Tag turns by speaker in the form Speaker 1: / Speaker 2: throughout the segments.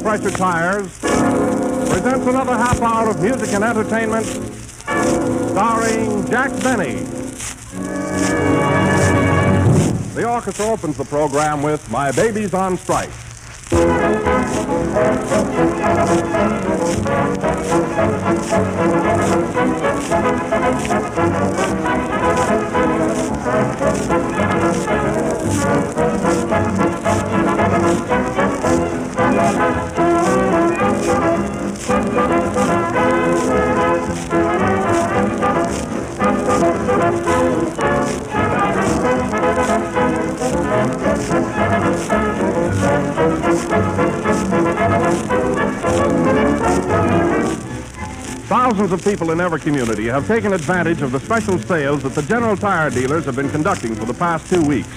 Speaker 1: pressure tires presents another half hour of music and entertainment starring Jack Benny. The orchestra opens the program with My Baby's on Strike. Thousands of people in every community have taken advantage of the special sales that the general tire dealers have been conducting for the past 2 weeks.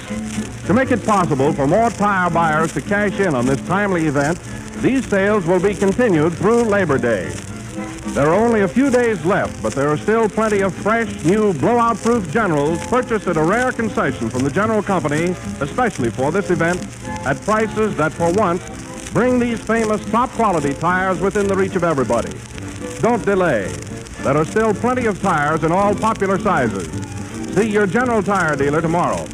Speaker 1: To make it possible for more tire buyers to cash in on this timely event, these sales will be continued through Labor Day. There are only a few days left, but there are still plenty of fresh, new, blowout-proof Generals purchased at a rare concession from the General Company, especially for this event, at prices that, for once, bring these famous top-quality tires within the reach of everybody. Don't delay. There are still plenty of tires in all popular sizes. See your General Tire dealer tomorrow.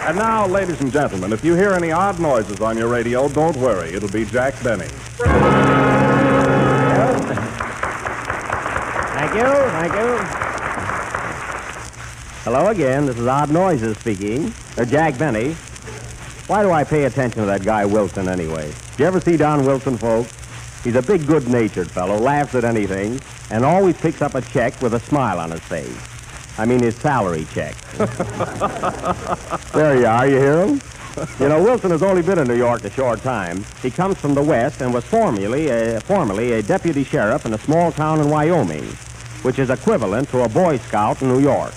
Speaker 1: And now, ladies and gentlemen, if you hear any odd noises on your radio, don't worry. It'll be Jack Benny.
Speaker 2: Thank you. Hello again. This is Odd Noises speaking. They're Jack Benny. Why do I pay attention to that guy Wilson anyway? You ever see Don Wilson, folks? He's a big, good-natured fellow, laughs at anything, and always picks up a check with a smile on his face. I mean his salary check. There you are, you hear him? You know, Wilson has only been in New York a short time. He comes from the West and was formerly a deputy sheriff in a small town in Wyoming, which is equivalent to a Boy Scout in New York.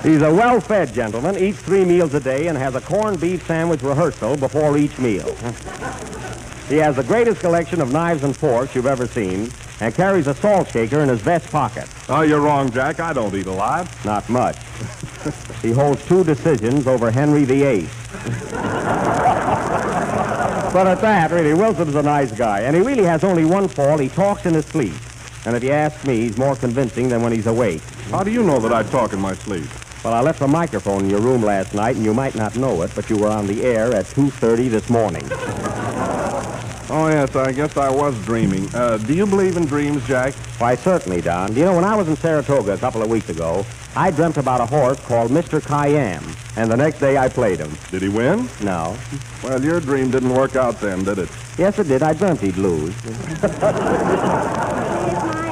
Speaker 2: He's a well-fed gentleman, eats 3 meals a day, and has a corned beef sandwich rehearsal before each meal. He has the greatest collection of knives and forks you've ever seen, and carries a salt shaker in his vest pocket.
Speaker 1: Oh, you're wrong, Jack. I don't eat a lot.
Speaker 2: Not much. He holds 2 decisions over Henry VIII. But at that, really, Wilson's a nice guy, and he really has only one fault. He talks in his sleep. And if you ask me, he's more convincing than when he's awake.
Speaker 1: How do you know that I talk in my sleep?
Speaker 2: Well, I left the microphone in your room last night, and you might not know it, but you were on the air at 2:30 this morning.
Speaker 1: Oh, yes, I guess I was dreaming. Do you believe in dreams, Jack?
Speaker 2: Why, certainly, Don. Do you know, when I was in Saratoga a couple of weeks ago, I dreamt about a horse called Mr. Cayenne, and the next day I played him.
Speaker 1: Did he win?
Speaker 2: No.
Speaker 1: Well, your dream didn't work out then, did it?
Speaker 2: Yes, it did. I dreamt he'd lose.
Speaker 3: With my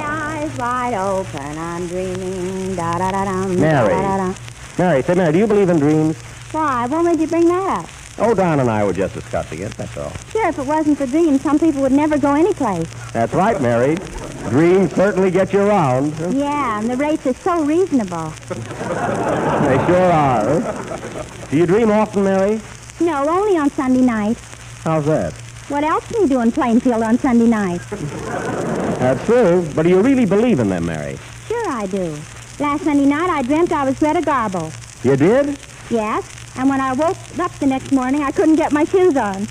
Speaker 3: eyes wide open, I'm dreaming. Da-da-da-dum,
Speaker 2: Mary.
Speaker 3: da-da-da-dum.
Speaker 2: Mary, say, Mary, do you believe in dreams?
Speaker 3: Why? What made you bring that up?
Speaker 2: Oh, Don and I were just discussing it, that's all.
Speaker 3: Sure, if it wasn't for dreams, some people would never go anyplace.
Speaker 2: That's right, Mary. Dreams certainly get you around.
Speaker 3: Yeah, and the rates are so reasonable.
Speaker 2: They sure are. Do you dream often, Mary?
Speaker 3: No, only on Sunday night.
Speaker 2: How's that?
Speaker 3: What else can you do in Plainfield on Sunday night?
Speaker 2: That's true. But do you really believe in them, Mary?
Speaker 3: Sure I do. Last Sunday night, I dreamt I was Greta Garbo.
Speaker 2: You did?
Speaker 3: Yes, and when I woke up the next morning, I couldn't get my shoes on.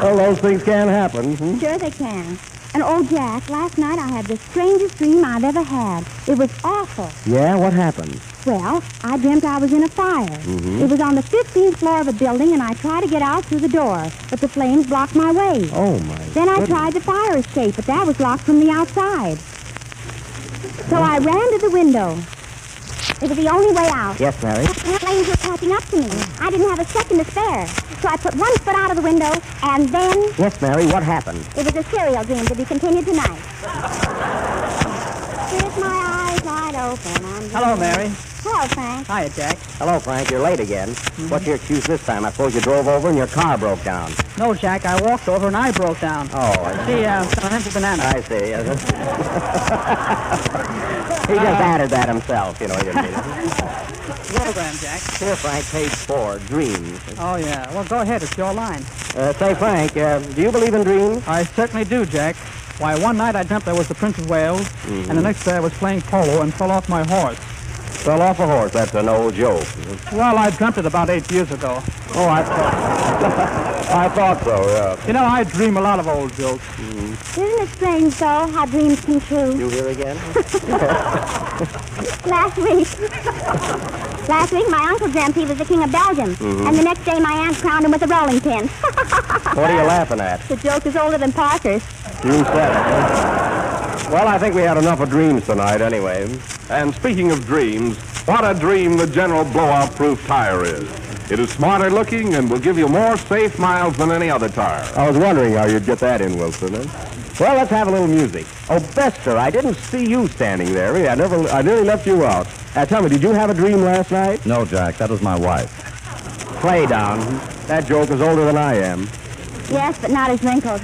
Speaker 2: Well, those things can happen.
Speaker 3: Sure they can. And, oh, Jack, last night I had the strangest dream I've ever had. It was awful.
Speaker 2: Yeah? What happened?
Speaker 3: Well, I dreamt I was in a fire.
Speaker 2: Mm-hmm.
Speaker 3: It was on the 15th floor of a building, and I tried to get out through the door, but the flames blocked my way.
Speaker 2: Oh, my
Speaker 3: Then I
Speaker 2: goodness.
Speaker 3: tried the fire escape, but that was locked from the outside. So I ran to the window. It was the only way out.
Speaker 2: Yes, Mary?
Speaker 3: The flames were catching up to me. I didn't have a second to spare. So I put one foot out of the window, and then...
Speaker 2: Yes, Mary, what happened?
Speaker 3: It was a serial dream to be continued tonight. With my eyes wide open, I'm...
Speaker 4: Hello, Mary.
Speaker 3: Hello, Frank.
Speaker 4: Hiya, Jack.
Speaker 2: Hello, Frank. You're late again. What's your excuse this time? I suppose you drove over and your car broke down.
Speaker 4: No, Jack, I walked over and I broke down.
Speaker 2: Oh, I see.
Speaker 4: See, an empty banana.
Speaker 2: I see. He just added that himself, you know. He didn't mean it.
Speaker 4: Program, Jack.
Speaker 2: Here, Frank, page 4, dreams.
Speaker 4: Oh, yeah. Well, go ahead. It's your line.
Speaker 2: Say, Frank, do you believe in dreams?
Speaker 4: I certainly do, Jack. Why, one night I dreamt I was the Prince of Wales, and the next day I was playing polo and fell off my horse.
Speaker 2: Fell off a horse. That's an old joke.
Speaker 4: Well, I dreamt it about 8 years ago.
Speaker 2: Oh, I thought so, yeah.
Speaker 4: You know, I dream a lot of old jokes.
Speaker 3: Isn't it strange, though, how dreams come true?
Speaker 2: You here again?
Speaker 3: Last week, my uncle dreamt he was the king of Belgium, and the next day my aunt crowned him with a rolling pin.
Speaker 2: What are you laughing at?
Speaker 3: The joke is older than Parker's.
Speaker 2: You said it. Well, I think we had enough of dreams tonight anyway.
Speaker 1: And speaking of dreams, what a dream the General Blowout-Proof tire is. It is smarter looking and will give you more safe miles than any other tire.
Speaker 2: I was wondering how you'd get that in, Wilson. Well, let's have a little music. Oh, Bester, I didn't see you standing there. I nearly left you out. Tell me, did you have a dream last night?
Speaker 5: No, Jack, that was my wife.
Speaker 2: Play down. That joke is older than I am.
Speaker 3: Yes, but not as wrinkled.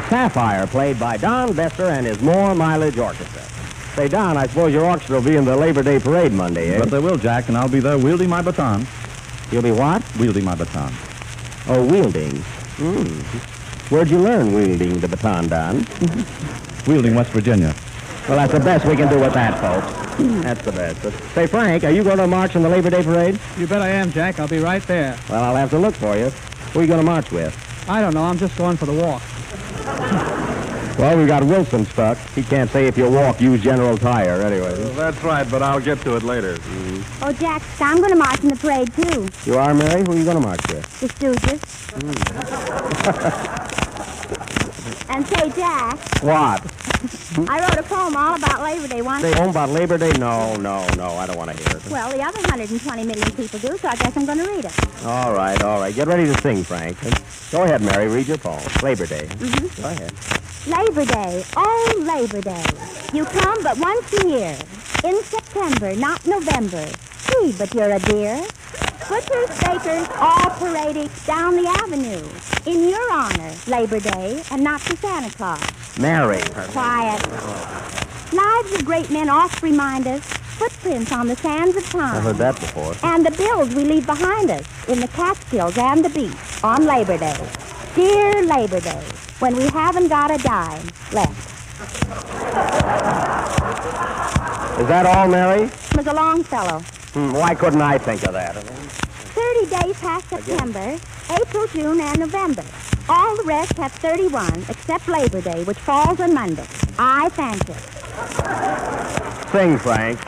Speaker 2: Sapphire, played by Don Bester and his More Mileage Orchestra. Say, Don, I suppose your orchestra will be in the Labor Day parade Monday, eh?
Speaker 5: But they will, Jack, and I'll be there wielding my baton.
Speaker 2: You'll be what?
Speaker 5: Wielding my baton.
Speaker 2: Oh, wielding. Where'd you learn wielding the baton, Don?
Speaker 5: Wielding, West Virginia.
Speaker 2: Well, that's the best we can do with that, folks. That's the best. But, say, Frank, are you going to march in the Labor Day parade?
Speaker 4: You bet I am, Jack. I'll be right there.
Speaker 2: Well, I'll have to look for you. Who are you going to march with?
Speaker 4: I don't know. I'm just going for the walk.
Speaker 2: Well, we got Wilson stuck. He can't say if you walk, use General Tire, anyway.
Speaker 1: Well, that's right, but I'll get to it later.
Speaker 3: Oh, Jack, I'm going to march in the parade, too.
Speaker 2: You are, Mary? Who are you going to march with?
Speaker 3: The Stooges. And say, Jack,
Speaker 2: What?
Speaker 3: I wrote a poem all about Labor Day once.
Speaker 2: Say home about Labor Day? No, I don't want to hear it.
Speaker 3: Well, the other 120 million people do, so I guess I'm going to read it.
Speaker 2: All right. Get ready to sing, Frank. Go ahead, Mary. Read your poem. Labor Day. Go ahead.
Speaker 3: Labor Day, oh, Labor Day. You come but once a year. In September, not November. Gee, but you're a dear. Butchers, bakers, all parading down the avenue. In your honor, Labor Day, and not for Santa Claus.
Speaker 2: Mary.
Speaker 3: Quiet. Lives of great men oft remind us, footprints on the sands of time.
Speaker 2: I've heard that before.
Speaker 3: And the bills we leave behind us in the Catskills and the beach on Labor Day. Dear Labor Day, when we haven't got a dime left.
Speaker 2: Is that all, Mary?
Speaker 3: Was a Longfellow.
Speaker 2: Why couldn't I think of that?
Speaker 3: 30 days past September, April, June, and November. All the rest have 31, except Labor Day, which falls on Monday. I thank you.
Speaker 2: Sing, Frank.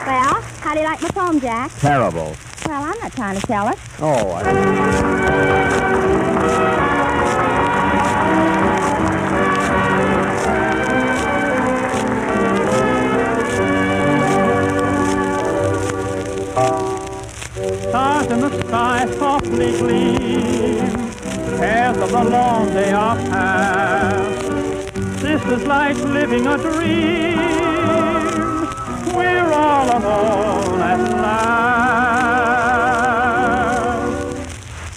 Speaker 3: Well, how do you like my poem, Jack?
Speaker 2: Terrible.
Speaker 3: Well, I'm not trying to tell it.
Speaker 2: Oh,
Speaker 4: Stars in the sky softly gleam, cares of the long day are past. This is like living a dream, we're all alone at last.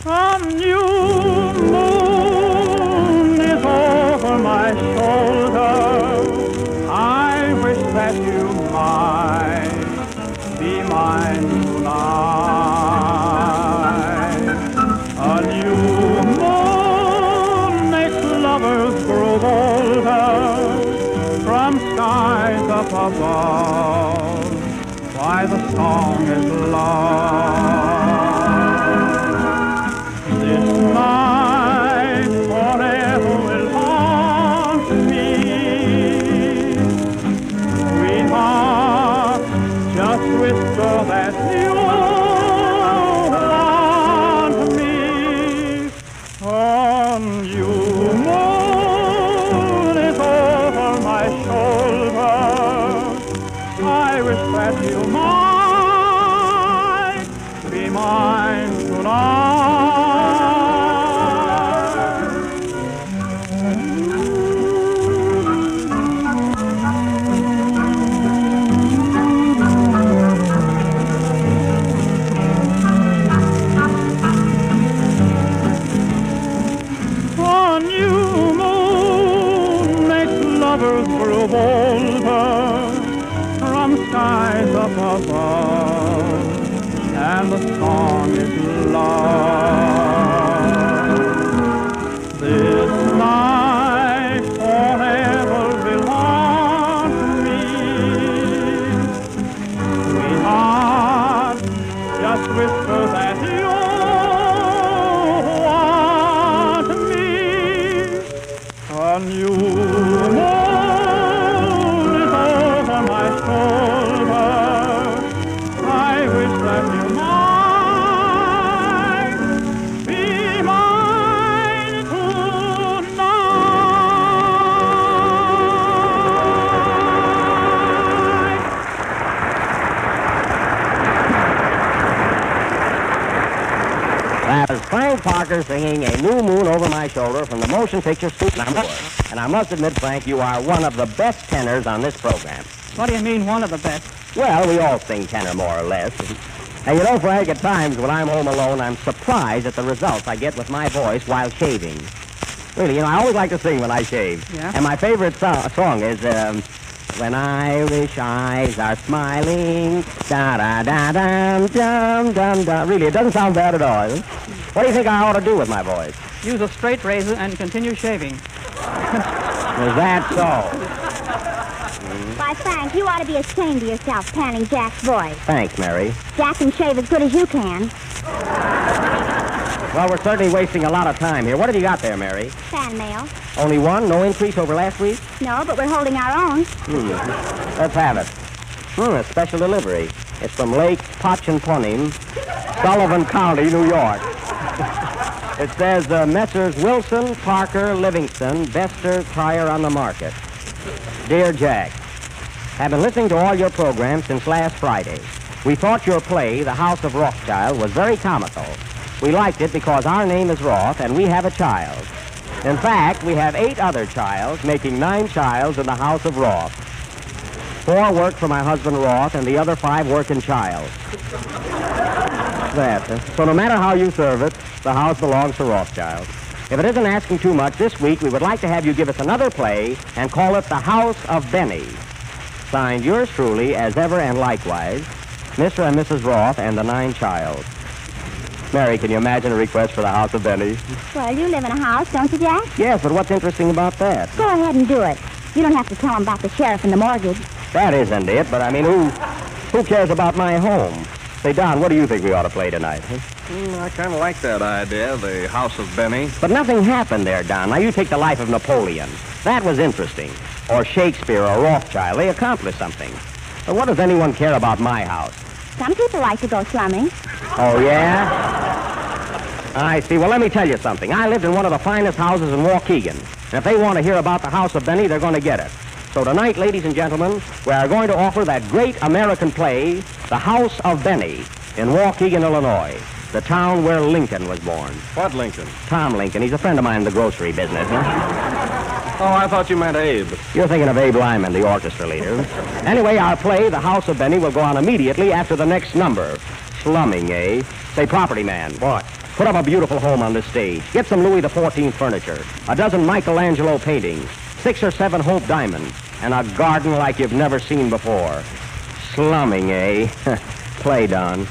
Speaker 4: A new moon is over my shoulder, I wish that you might be mine tonight. A new moon makes lovers grow bolder from skies up above. Why the song is love. This night forever will haunt me. Sweetheart, just whisper that you want me. On you moon is over my shoulder, I wish that you might be mine tonight. A new moon makes lovers grow bolder from skies up above, and the song is love. This night forever will haunt me. Sweetheart, just whisper that you want me. A new moon is over my shoulder, I wish that you might be mine tonight.
Speaker 2: That is Frank Parker singing A New Moon Over My Shoulder from the motion picture Suit Number 4. And I must admit, Frank, you are one of the best tenors on this program.
Speaker 4: What do you mean, one of the best?
Speaker 2: Well, we all sing tenor more or less. And you know, Frank, at times when I'm home alone, I'm surprised at the results I get with my voice while shaving. Really, you know, I always like to sing when I shave.
Speaker 4: Yeah?
Speaker 2: And my favorite song is, When Irish Eyes Are Smiling, da-da-da-dum-dum-dum-dum. Really, it doesn't sound bad at all. What do you think I ought to do with my voice?
Speaker 4: Use a straight razor and continue shaving.
Speaker 2: Is that so?
Speaker 3: Why, Frank, you ought to be ashamed of yourself panning Jack's voice.
Speaker 2: Thanks, Mary.
Speaker 3: Jack can shave as good as you can.
Speaker 2: Well, we're certainly wasting a lot of time here. What have you got there, Mary?
Speaker 3: Fan mail.
Speaker 2: Only one? No increase over last week?
Speaker 3: No, but we're holding our own.
Speaker 2: Let's have it. A special delivery. It's from Lake Pochonponim, Sullivan County, New York. It says, Messrs. Wilson, Parker, Livingston, Bester, Tire on the Market. Dear Jack, have been listening to all your programs since last Friday. We thought your play, The House of Rothschild, was very comical. We liked it because our name is Roth and we have a child. In fact, we have 8 other childs, making 9 childs in the House of Roth. 4 work for my husband Roth and the other 5 work in child. So no matter how you serve it, the house belongs to Rothschild. If it isn't asking too much, this week we would like to have you give us another play and call it The House of Benny. Signed yours truly, as ever and likewise, Mr. and Mrs. Roth and the 9 childs. Mary, can you imagine a request for The House of Benny?
Speaker 3: Well, you live in a house, don't you, Jack?
Speaker 2: Yes, but what's interesting about that?
Speaker 3: Go ahead and do it. You don't have to tell him about the sheriff and the mortgage.
Speaker 2: That isn't it, but I mean, who cares about my home? Say, Don, what do you think we ought to play tonight? Huh?
Speaker 1: I kind of like that idea, the House of Benny.
Speaker 2: But nothing happened there, Don. Now, you take the life of Napoleon. That was interesting. Or Shakespeare or Rothschild. They accomplished something. But what does anyone care about my house?
Speaker 3: Some people like to go slumming.
Speaker 2: Oh, yeah? I see. Well, let me tell you something. I lived in one of the finest houses in Waukegan. And if they want to hear about the House of Benny, they're going to get it. So tonight, ladies and gentlemen, we are going to offer that great American play, The House of Benny, in Waukegan, Illinois, the town where Lincoln was born.
Speaker 1: What Lincoln?
Speaker 2: Tom Lincoln. He's a friend of mine in the grocery business. Huh?
Speaker 1: Oh, I thought you meant Abe.
Speaker 2: You're thinking of Abe Lyman, the orchestra leader. Anyway, our play, The House of Benny, will go on immediately after the next number. Slumming, eh? Say, property man.
Speaker 1: What?
Speaker 2: Put up a beautiful home on this stage. Get some Louis XIV furniture, a dozen Michelangelo paintings, 6 or 7 Hope diamonds, and a garden like you've never seen before. Slumming, eh? Play, Don.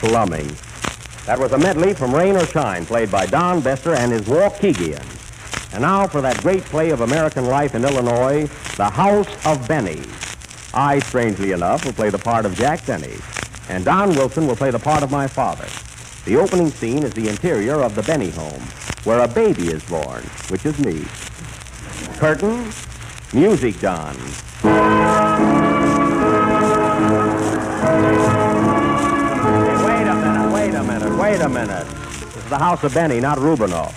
Speaker 2: Slumming. That was a medley from Rain or Shine, played by Don Bester and his Waukegians. And now for that great play of American life in Illinois, The House of Benny. I, strangely enough, will play the part of Jack Benny, and Don Wilson will play the part of my father. The opening scene is the interior of the Benny home, where a baby is born, which is me. Curtain, music, Don. Wait a minute. This is the House of Benny, not Rubinoff.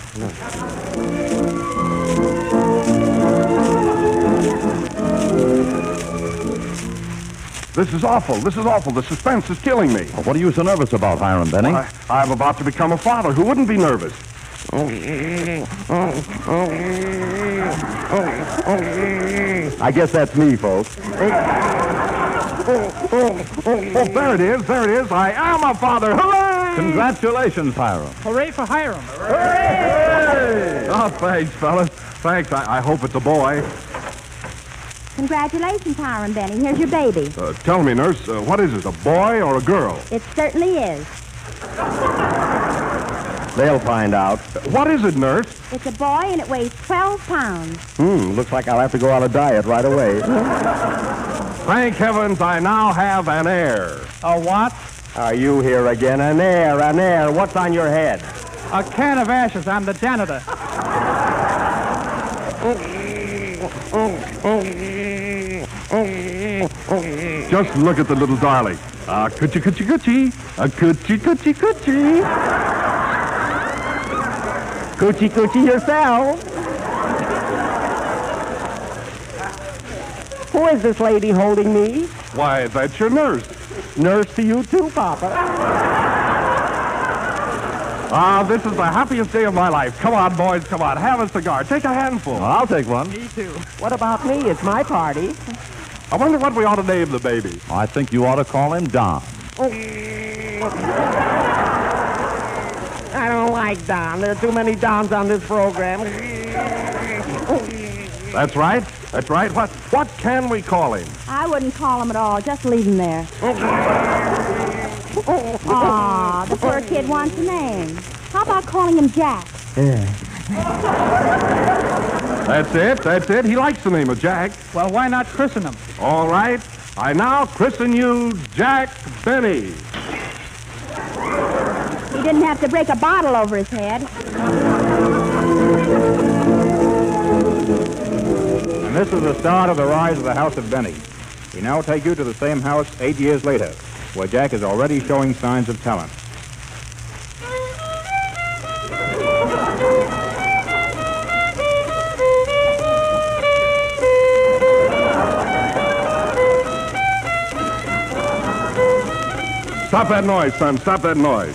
Speaker 1: This is awful. The suspense is killing me.
Speaker 5: Well, what are you so nervous about, Hiram Benny?
Speaker 1: I'm about to become a father. Who wouldn't be nervous?
Speaker 2: I guess that's me, folks.
Speaker 1: Oh, there it is. I am a father. Hooray!
Speaker 5: Congratulations, Hiram.
Speaker 4: Hooray for Hiram.
Speaker 1: Hooray! Oh, thanks, fellas. Thanks. I hope it's a boy.
Speaker 3: Congratulations, Hiram Benny. Here's your baby.
Speaker 1: Tell me, nurse, what is it, a boy or a girl?
Speaker 3: It certainly is.
Speaker 2: They'll find out.
Speaker 1: What is it, nurse?
Speaker 3: It's a boy, and it weighs 12 pounds.
Speaker 2: Looks like I'll have to go on a diet right away.
Speaker 1: Thank heavens I now have an heir.
Speaker 4: A what?
Speaker 2: Are you here again? An heir. What's on your head?
Speaker 4: A can of ashes. I'm the janitor.
Speaker 1: Just look at the little darling. Coochie, coochie, coochie. Coochie, coochie, coochie.
Speaker 2: Coochie coochie yourself. Who is this lady holding me?
Speaker 1: Why, that's your nurse.
Speaker 2: Nurse to you too, Papa.
Speaker 1: Ah, this is the happiest day of my life. Come on, boys, come on. Have a cigar. Take a handful.
Speaker 5: I'll take one.
Speaker 4: Me too.
Speaker 2: What about me? It's my party.
Speaker 1: I wonder what we ought to name the baby.
Speaker 5: I think you ought to call him Don.
Speaker 2: I don't like Don. There are too many Dons on this program.
Speaker 1: That's right. That's right. What can we call him?
Speaker 3: I wouldn't call him at all. Just leave him there. Aw, the poor kid wants a name. How about calling him Jack?
Speaker 1: That's it. That's it. He likes the name of Jack.
Speaker 4: Well, why not christen him?
Speaker 1: All right. I now christen you Jack Benny.
Speaker 3: He didn't have to break a bottle over his head.
Speaker 5: And this is the start of the rise of the House of Benny. We now take you to the same house 8 years later, where Jack is already showing signs of talent.
Speaker 1: Stop that noise, son. Stop that noise.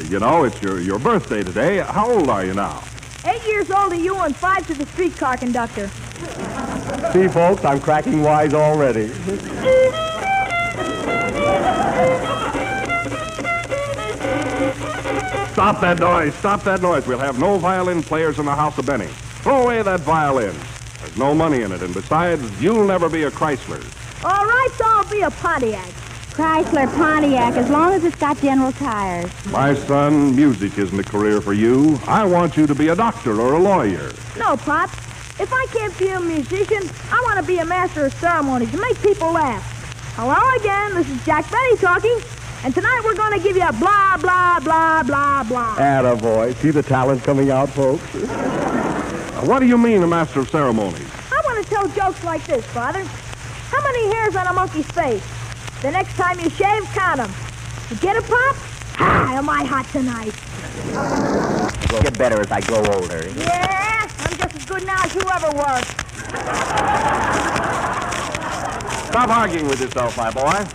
Speaker 1: You know, it's your birthday today. How old are you now?
Speaker 6: 8 years old to you and 5 to the streetcar conductor.
Speaker 2: See, folks, I'm cracking wise already.
Speaker 1: Stop that noise. Stop that noise. We'll have no violin players in the House of Benny. Throw away that violin. There's no money in it, and besides, you'll never be a Chrysler.
Speaker 6: All right, so I'll be a Pontiac.
Speaker 3: Chrysler Pontiac, as long as it's got General Tires.
Speaker 1: My son, music isn't a career for you. I want you to be a doctor or a lawyer.
Speaker 6: No, Pop. If I can't be a musician, I want to be a master of ceremonies and make people laugh. Hello again, this is Jack Benny talking, and tonight we're going to give you a blah, blah, blah, blah, blah.
Speaker 2: Attaboy. See the talent coming out, folks?
Speaker 1: What do you mean, a master of ceremonies?
Speaker 6: I want to tell jokes like this, Father. How many hairs on a monkey's face? The next time you shave, count them. You get it, Pop? Ah, am I hot tonight?
Speaker 2: I'll get better as I grow older.
Speaker 6: Yeah, I'm just as good now as you ever were.
Speaker 1: Stop arguing with yourself, my boy.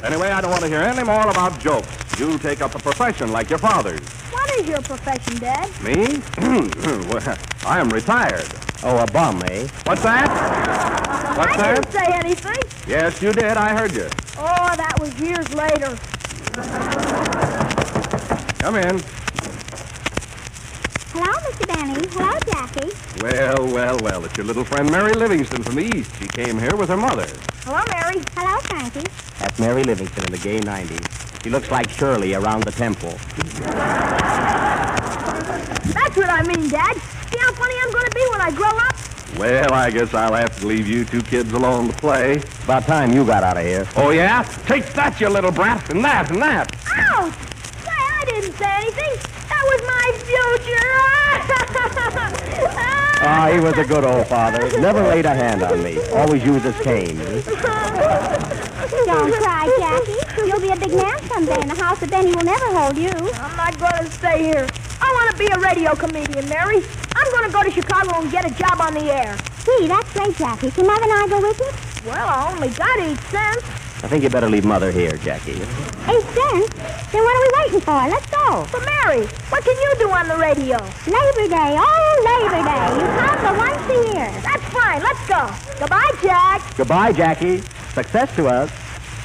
Speaker 1: Anyway, I don't want to hear any more about jokes. You take up a profession like your father's.
Speaker 6: What is your profession, Dad?
Speaker 1: Me? Well, I am retired.
Speaker 2: Oh, a bum, eh?
Speaker 1: What's that? What's
Speaker 6: I
Speaker 1: that?
Speaker 6: didn't say anything.
Speaker 1: Yes, you did. I heard you.
Speaker 6: Oh, that was years later.
Speaker 1: Come in.
Speaker 3: Hello, Mr. Benny. Hello, Jackie.
Speaker 1: Well. It's your little friend Mary Livingston from the East. She came here with her mother.
Speaker 6: Hello, Mary.
Speaker 3: Hello, Frankie.
Speaker 2: That's Mary Livingston in the gay 90s. She looks like Shirley around the temple.
Speaker 6: That's what I mean, Dad. See how funny I'm going to be when I grow up?
Speaker 1: Well, I guess I'll have to leave you two kids alone to play.
Speaker 2: About time you got out of here.
Speaker 1: Oh, yeah? Take that, you little brat, and that, and that.
Speaker 6: Ouch! Say, I didn't say anything. That was my future.
Speaker 2: Ah, he was a good old father. Never laid a hand on me. Always used his cane.
Speaker 3: Don't cry, Jackie. You'll be a big man someday, and the House of Benny will never hold you.
Speaker 6: I'm not going to stay here. I want to be a radio comedian, Mary. I'm going to go to Chicago and get a job on the air.
Speaker 3: Gee, that's great, Jackie. Can Mother and I go with you?
Speaker 6: Well, I only got 8 cents.
Speaker 2: I think you better leave Mother here, Jackie.
Speaker 3: 8 cents? Then what are we waiting for? Let's go.
Speaker 6: But, Mary, what can you do on the radio?
Speaker 3: Labor Day. Oh, Labor Day. You come for once a year.
Speaker 6: That's fine. Let's go. Goodbye, Jack.
Speaker 2: Goodbye, Jackie. Success to us.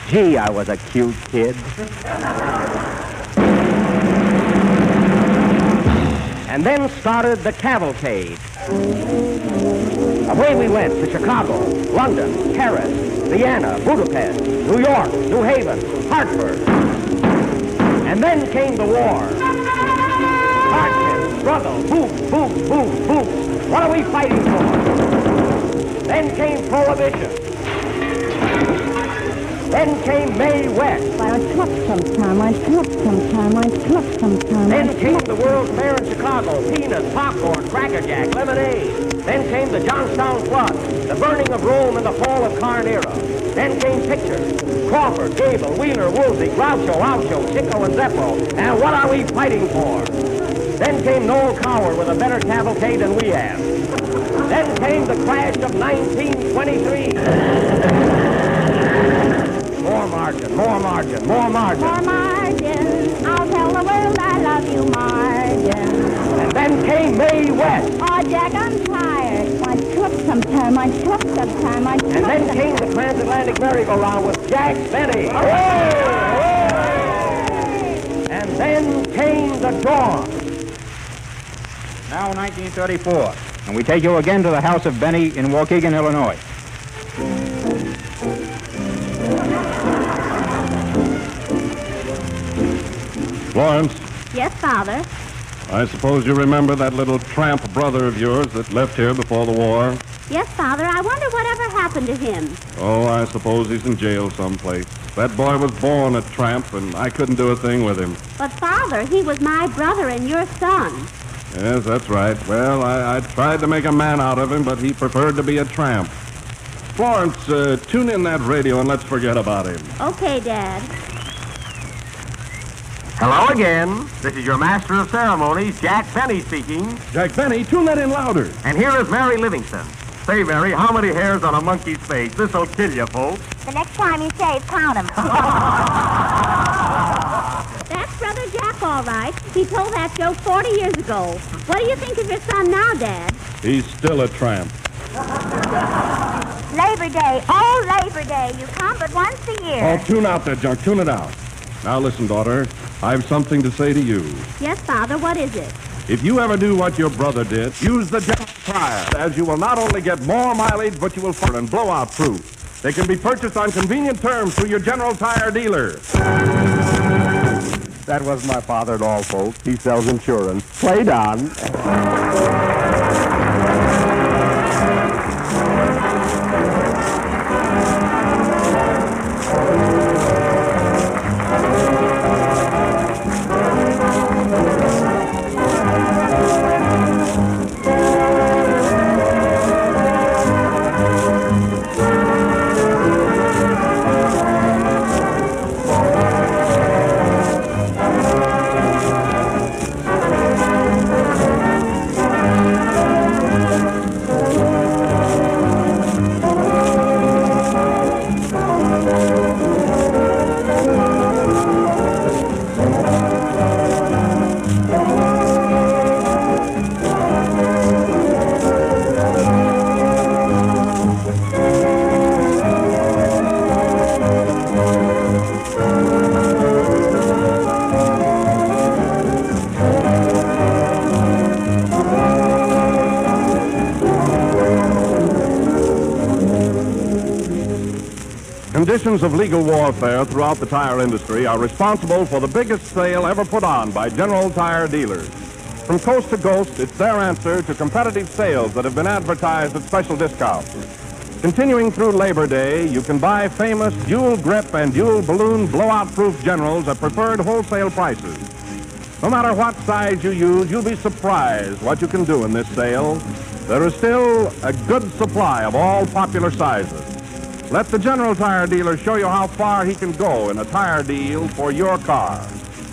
Speaker 2: Gee, I was a cute kid. And then started the cavalcade. Away we went to Chicago, London, Paris, Vienna, Budapest, New York, New Haven, Hartford. And then came the war. Hardship, struggle, boom, boom, boom, boom. What are we fighting for? Then came Prohibition. Then came Mae West.
Speaker 3: Why don't club sometime? Why club sometime? Why club sometime?
Speaker 2: Then came the World's Fair in Chicago. Peanuts, popcorn, Cracker Jack, lemonade. Then came the Johnstown Flood, the burning of Rome and the fall of Carnera. Then came pictures. Crawford, Gable, Wheeler, Woolsey, Groucho, Oucho, Chico, and Zeppo. And what are we fighting for? Then came Noel Coward with a better cavalcade than we have. Then came the crash of 1923. margin, more margin.
Speaker 3: More margin. I'll tell the world I love you, margin.
Speaker 2: And then came Mae West.
Speaker 3: Oh, Jack, I'm tired. I took some time.
Speaker 2: And then came the transatlantic merry-go-round with Jack Benny. And then came the dawn.
Speaker 5: Now 1934, and we take you again to the house of Benny in Waukegan, Illinois.
Speaker 1: Florence,
Speaker 3: Yes, Father.
Speaker 1: I suppose you remember that little tramp brother of yours that left here before the war?
Speaker 3: Yes, Father. I wonder whatever happened to him.
Speaker 1: Oh, I suppose he's in jail someplace. That boy was born a tramp, and I couldn't do a thing with him.
Speaker 3: But, Father, he was my brother and your son.
Speaker 1: Yes, that's right. Well, I tried to make a man out of him, but he preferred to be a tramp. Florence, tune in that radio and let's forget about him.
Speaker 3: Okay, Dad.
Speaker 2: Hello again. This is your master of ceremonies, Jack Benny speaking.
Speaker 1: Jack Benny, tune that in louder.
Speaker 2: And here is Mary Livingston. Say, Mary, how many hairs on a monkey's face? This'll kill you, folks.
Speaker 3: The next time you shave, count him. That's Brother Jack, all right. He told that joke 40 years ago. What do you think of your son now, Dad?
Speaker 1: He's still a tramp.
Speaker 3: Labor Day. Oh, Labor Day. You come but once a year.
Speaker 1: Oh, tune out that junk. Tune it out. Now listen, daughter. I've something to say to you.
Speaker 3: Yes, Father. What is it?
Speaker 1: If you ever do what your brother did, use the General Tire, as you will not only get more mileage, but you will find and blowout proof. They can be purchased on convenient terms through your General Tire dealer.
Speaker 2: That was my father-in-law, folks. He sells insurance. Play Don.
Speaker 1: Conditions of legal warfare throughout the tire industry are responsible for the biggest sale ever put on by General Tire dealers. From coast to coast, it's their answer to competitive sales that have been advertised at special discounts. Continuing through Labor Day, you can buy famous dual grip and dual balloon blowout-proof Generals at preferred wholesale prices. No matter what size you use, you'll be surprised what you can do in this sale. There is still a good supply of all popular sizes. Let the General Tire dealer show you how far he can go in a tire deal for your car.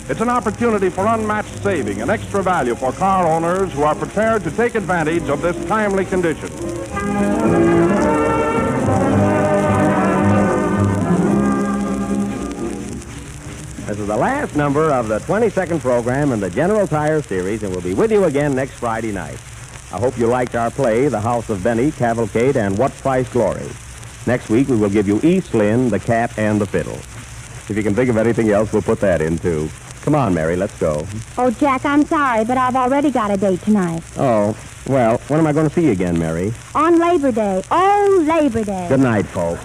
Speaker 1: It's an opportunity for unmatched saving and extra value for car owners who are prepared to take advantage of this timely condition.
Speaker 2: This is the last number of the 22nd program in the General Tire series, and we'll be with you again next Friday night. I hope you liked our play, The House of Benny, Cavalcade, and What Price Glory. Next week, we will give you East Lynn, The Cat, and the Fiddle. If you can think of anything else, we'll put that in, too. Come on, Mary, let's go.
Speaker 3: Oh, Jack, I'm sorry, but I've already got a date tonight.
Speaker 2: Oh, well, when am I going to see you again, Mary?
Speaker 3: On Labor Day. Oh, Labor Day.
Speaker 2: Good night, folks.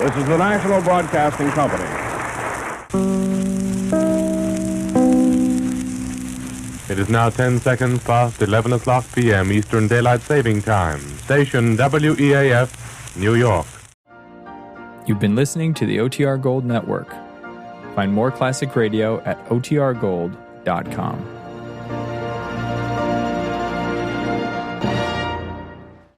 Speaker 1: This is the National Broadcasting Company.
Speaker 7: It is now 10 seconds past 11 o'clock p.m. Eastern Daylight Saving Time. Station WEAF, New York.
Speaker 8: You've been listening to the OTR Gold Network. Find more classic radio at otrgold.com.